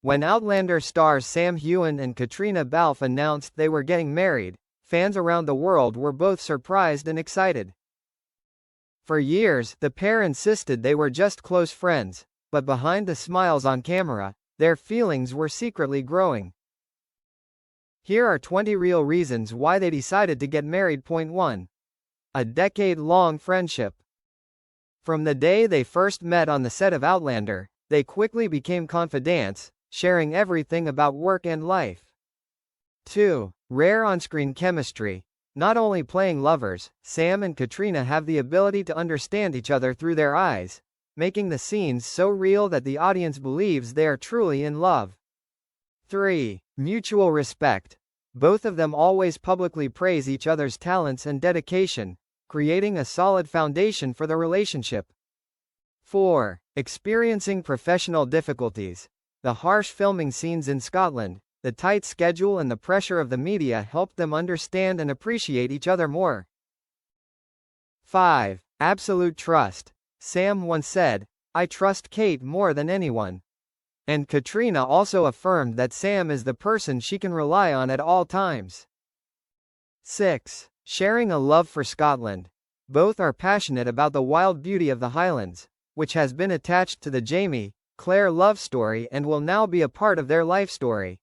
When Outlander stars Sam Heughan and Caitriona Balfe announced they were getting married, fans around the world were both surprised and excited. For years, the pair insisted they were just close friends, but behind the smiles on camera, their feelings were secretly growing. Here are 20 real reasons why they decided to get married. Point 1. A decade-long friendship. From the day they first met on the set of Outlander, they quickly became confidants, sharing everything about work and life. 2. Rare on-screen chemistry. Not only playing lovers, Sam and Caitriona have the ability to understand each other through their eyes, making the scenes so real that the audience believes they are truly in love. 3. Mutual respect. Both of them always publicly praise each other's talents and dedication, creating a solid foundation for the relationship. 4. Experiencing professional difficulties. The harsh filming scenes in Scotland, the tight schedule and the pressure of the media helped them understand and appreciate each other more. 5. Absolute trust. Sam once said, "I trust Kate more than anyone." And Caitriona also affirmed that Sam is the person she can rely on at all times. 6. Sharing a love for Scotland. Both are passionate about the wild beauty of the Highlands, which has been attached to the Jamie-Claire love story and will now be a part of their life story.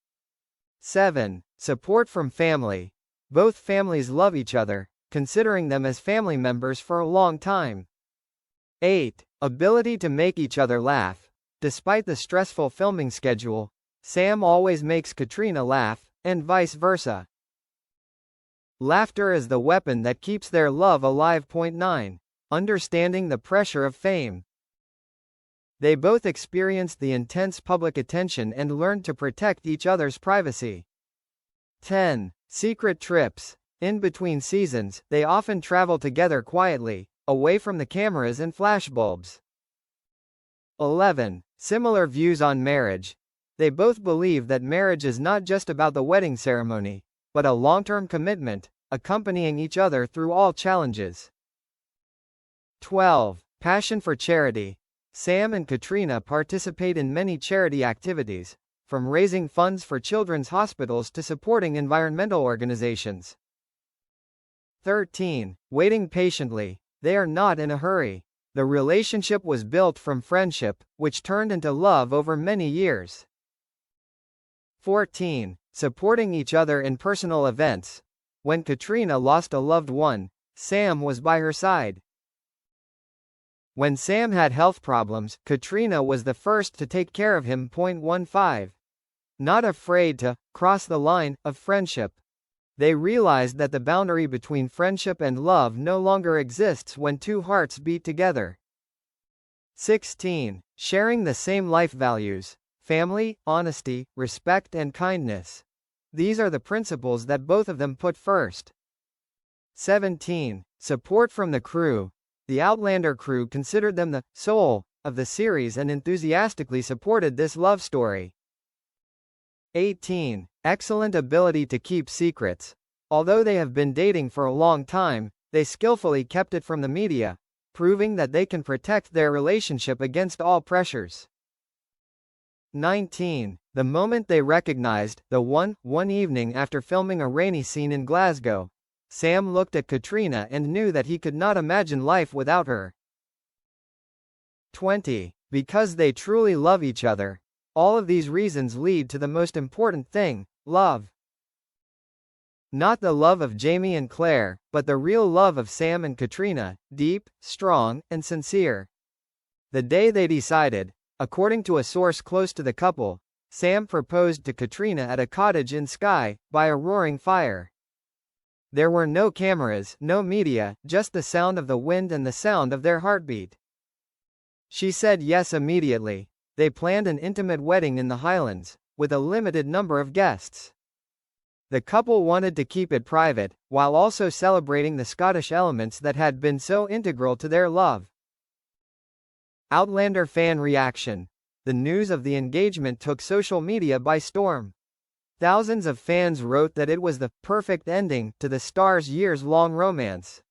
7. Support from family. Both families love each other, considering them as family members for a long time. 8. Ability to make each other laugh. Despite the stressful filming schedule, Sam always makes Caitriona laugh, and vice versa. Laughter is the weapon that keeps their love alive. Point 9. Understanding the pressure of fame. They both experienced the intense public attention and learned to protect each other's privacy. 10. Secret trips. In between seasons, they often travel together quietly, away from the cameras and flashbulbs. 11. Similar views on marriage. They both believe that marriage is not just about the wedding ceremony, but a long-term commitment, accompanying each other through all challenges. 12. Passion for charity. Sam and Caitriona participate in many charity activities, from raising funds for children's hospitals to supporting environmental organizations. 13. Waiting patiently. They are not in a hurry. The relationship was built from friendship, which turned into love over many years. 14. Supporting each other in personal events. When Caitriona lost a loved one, Sam was by her side. When Sam had health problems, Caitriona was the first to take care of him. 15. Not afraid to cross the line of friendship. They realized that the boundary between friendship and love no longer exists when two hearts beat together. 16. Sharing the same life values. Family, honesty, respect and kindness. These are the principles that both of them put first. 17. Support from the crew. The Outlander crew considered them the soul of the series and enthusiastically supported this love story. 18. Excellent ability to keep secrets. Although they have been dating for a long time, they skillfully kept it from the media, proving that they can protect their relationship against all pressures. 19. The moment they recognized the one evening after filming a rainy scene in Glasgow, Sam looked at Caitriona and knew that he could not imagine life without her. 20. Because they truly love each other. All of these reasons lead to the most important thing, love. Not the love of Jamie and Claire, but the real love of Sam and Caitriona, deep, strong, and sincere. The day they decided, according to a source close to the couple, Sam proposed to Caitriona at a cottage in Skye, by a roaring fire. There were no cameras, no media, just the sound of the wind and the sound of their heartbeat. She said yes immediately. They planned an intimate wedding in the Highlands, with a limited number of guests. The couple wanted to keep it private, while also celebrating the Scottish elements that had been so integral to their love. Outlander fan reaction. The news of the engagement took social media by storm. Thousands of fans wrote that it was the perfect ending to the stars' years-long romance.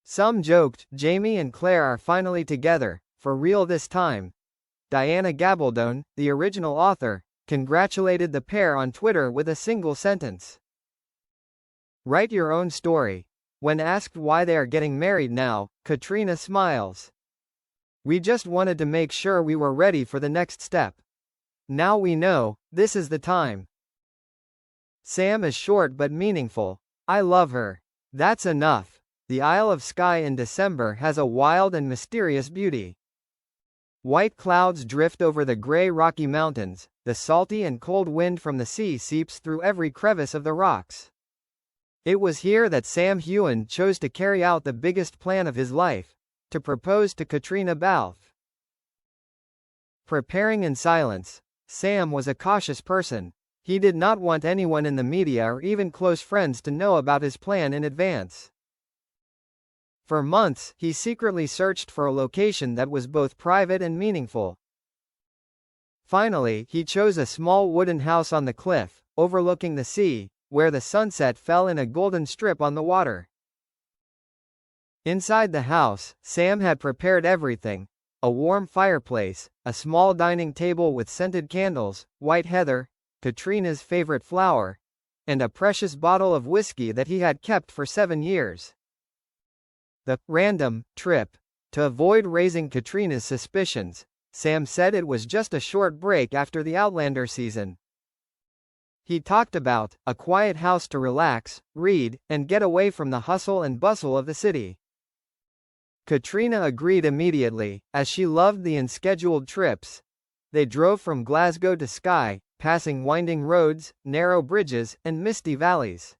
Some joked, Jamie and Claire are finally together, for real this time. Diana Gabaldon, the original author, congratulated the pair on Twitter with a single sentence. Write your own story. When asked why they are getting married now, Caitriona smiles. We just wanted to make sure we were ready for the next step. Now we know, this is the time. Sam is short but meaningful. I love her. That's enough. The Isle of Skye in December has a wild and mysterious beauty. White clouds drift over the grey Rocky Mountains, the salty and cold wind from the sea seeps through every crevice of the rocks. It was here that Sam Heughan chose to carry out the biggest plan of his life, to propose to Caitriona Balfe. Preparing in silence, Sam was a cautious person. He did not want anyone in the media or even close friends to know about his plan in advance. For months, he secretly searched for a location that was both private and meaningful. Finally, he chose a small wooden house on the cliff, overlooking the sea, where the sunset fell in a golden strip on the water. Inside the house, Sam had prepared everything: a warm fireplace, a small dining table with scented candles, white heather, Caitriona's favorite flower, and a precious bottle of whiskey that he had kept for 7 years. The random trip. To avoid raising Caitriona's suspicions, Sam said it was just a short break after the Outlander season. He talked about a quiet house to relax, read, and get away from the hustle and bustle of the city. Caitriona agreed immediately, as she loved the unscheduled trips. They drove from Glasgow to Skye, passing winding roads, narrow bridges, and misty valleys.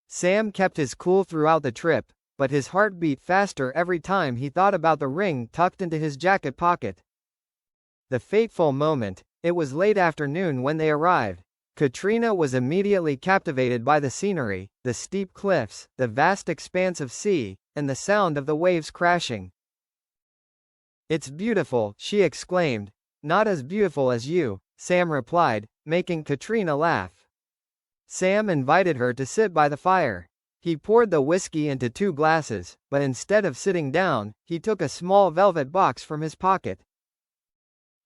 Sam kept his cool throughout the trip, but his heart beat faster every time he thought about the ring tucked into his jacket pocket. The fateful moment. It was late afternoon when they arrived. Caitriona was immediately captivated by the scenery, the steep cliffs, the vast expanse of sea, and the sound of the waves crashing. "It's beautiful," she exclaimed. "Not as beautiful as you," Sam replied, making Caitriona laugh. Sam invited her to sit by the fire. He poured the whiskey into 2 glasses, but instead of sitting down, he took a small velvet box from his pocket.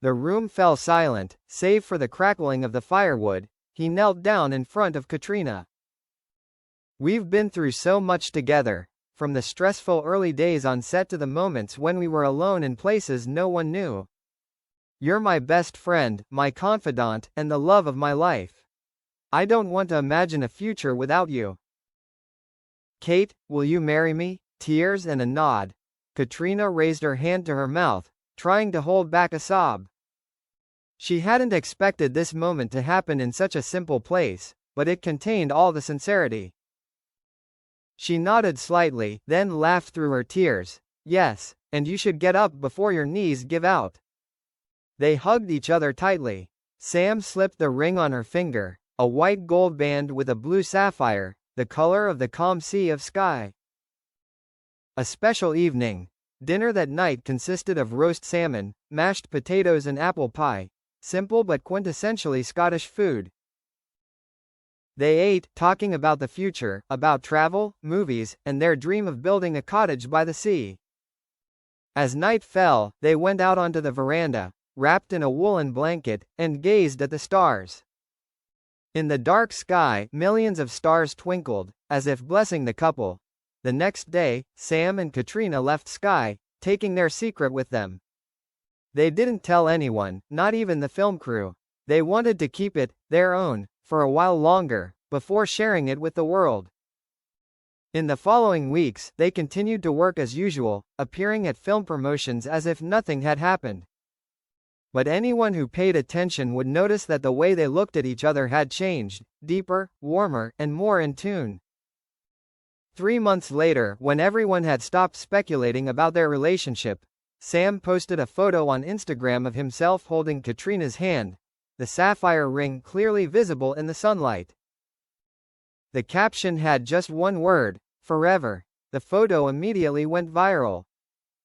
The room fell silent, save for the crackling of the firewood. He knelt down in front of Caitriona. "We've been through so much together, from the stressful early days on set to the moments when we were alone in places no one knew. You're my best friend, my confidant, and the love of my life. I don't want to imagine a future without you. Kate, will you marry me?" Tears and a nod. Caitriona raised her hand to her mouth, trying to hold back a sob. She hadn't expected this moment to happen in such a simple place, but it contained all the sincerity. She nodded slightly, then laughed through her tears. "Yes, and you should get up before your knees give out." They hugged each other tightly. Sam slipped the ring on her finger, a white gold band with a blue sapphire, the color of the calm sea of Skye. A special evening. Dinner that night consisted of roast salmon, mashed potatoes and apple pie. Simple but quintessentially Scottish food. They ate, talking about the future, about travel, movies, and their dream of building a cottage by the sea. As night fell, they went out onto the veranda, wrapped in a woolen blanket, and gazed at the stars. In the dark sky, millions of stars twinkled, as if blessing the couple. The next day, Sam and Caitriona left Skye, taking their secret with them. They didn't tell anyone, not even the film crew. They wanted to keep it their own for a while longer, before sharing it with the world. In the following weeks, they continued to work as usual, appearing at film promotions as if nothing had happened. But anyone who paid attention would notice that the way they looked at each other had changed, deeper, warmer, and more in tune. 3 months later, when everyone had stopped speculating about their relationship, Sam posted a photo on Instagram of himself holding Caitriona's hand, the sapphire ring clearly visible in the sunlight. The caption had just one word: forever. The photo immediately went viral.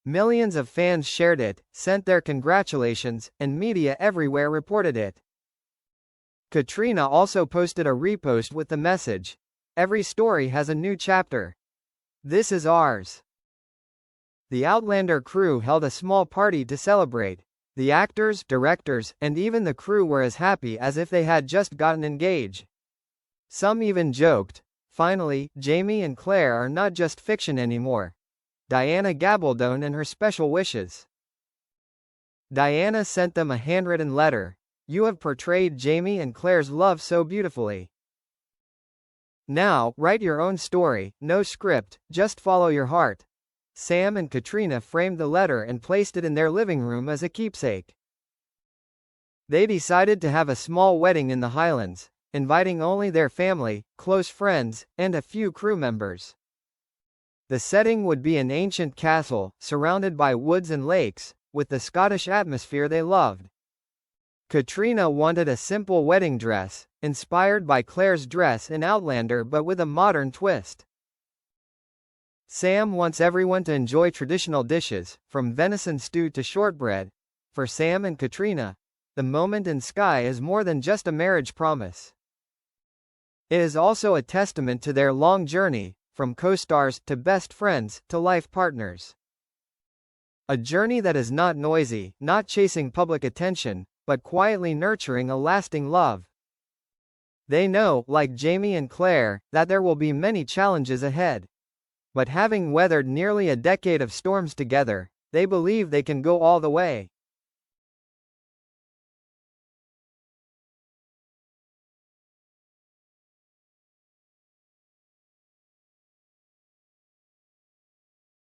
Millions of fans shared it, sent their congratulations, and media everywhere reported it. Caitriona also posted a repost with the message: "Every story has a new chapter. This is ours." The Outlander crew held a small party to celebrate. The actors, directors, and even the crew were as happy as if they had just gotten engaged. Some even joked, "Finally, Jamie and Claire are not just fiction anymore." Diana Gabaldon and her special wishes. Diana sent them a handwritten letter. "You have portrayed Jamie and Claire's love so beautifully. Now, write your own story, no script, just follow your heart." Sam and Caitriona framed the letter and placed it in their living room as a keepsake. They decided to have a small wedding in the Highlands, inviting only their family, close friends, and a few crew members. The setting would be an ancient castle, surrounded by woods and lakes, with the Scottish atmosphere they loved. Caitriona wanted a simple wedding dress, inspired by Claire's dress in Outlander but with a modern twist. Sam wants everyone to enjoy traditional dishes, from venison stew to shortbread. For Sam and Caitriona, the moment in Skye is more than just a marriage promise. It is also a testament to their long journey, from co-stars to best friends to life partners. A journey that is not noisy, not chasing public attention, but quietly nurturing a lasting love. They know, like Jamie and Claire, that there will be many challenges ahead. But having weathered nearly a decade of storms together, they believe they can go all the way.